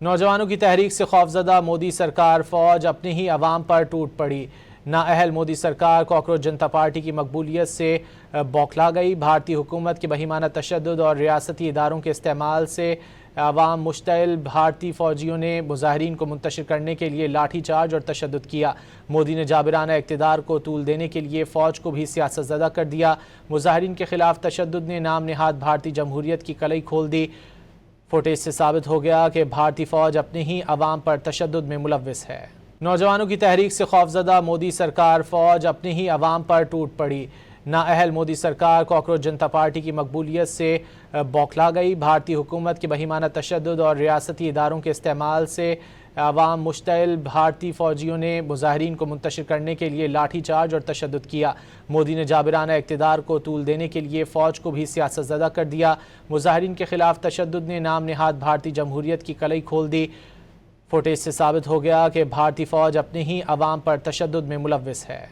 نوجوانوں کی تحریک سے خوفزدہ مودی سرکار، فوج اپنے ہی عوام پر ٹوٹ پڑی۔ نااہل مودی سرکار کاکروچ جنتا پارٹی کی مقبولیت سے بوکھلا گئی۔ بھارتی حکومت کے بہیمانہ تشدد اور ریاستی اداروں کے استعمال سے عوام مشتعل۔ بھارتی فوجیوں نے مظاہرین کو منتشر کرنے کے لیے لاٹھی چارج اور تشدد کیا۔ مودی نے جابرانہ اقتدار کو طول دینے کے لیے فوج کو بھی سیاست زدہ کر دیا۔ مظاہرین کے خلاف تشدد نے نام نہاد بھارتی جمہوریت کی کلئی کھول دی۔ فوٹیج سے ثابت ہو گیا کہ بھارتی فوج اپنے ہی عوام پر تشدد میں ملوث ہے۔ نوجوانوں کی تحریک سے خوفزدہ مودی سرکار، فوج اپنے ہی عوام پر ٹوٹ پڑی۔ نااہل مودی سرکار کاکروچ جنتا پارٹی کی مقبولیت سے بوکھلا گئی۔ بھارتی حکومت کے بہیمانہ تشدد اور ریاستی اداروں کے استعمال سے عوام مشتعل۔ بھارتی فوجیوں نے مظاہرین کو منتشر کرنے کے لیے لاٹھی چارج اور تشدد کیا۔ مودی نے جابرانہ اقتدار کو طول دینے کے لیے فوج کو بھی سیاست زدہ کر دیا۔ مظاہرین کے خلاف تشدد نے نام نہاد بھارتی جمہوریت کی کلئی کھول دی۔ فوٹیج سے ثابت ہو گیا کہ بھارتی فوج اپنے ہی عوام پر تشدد میں ملوث ہے۔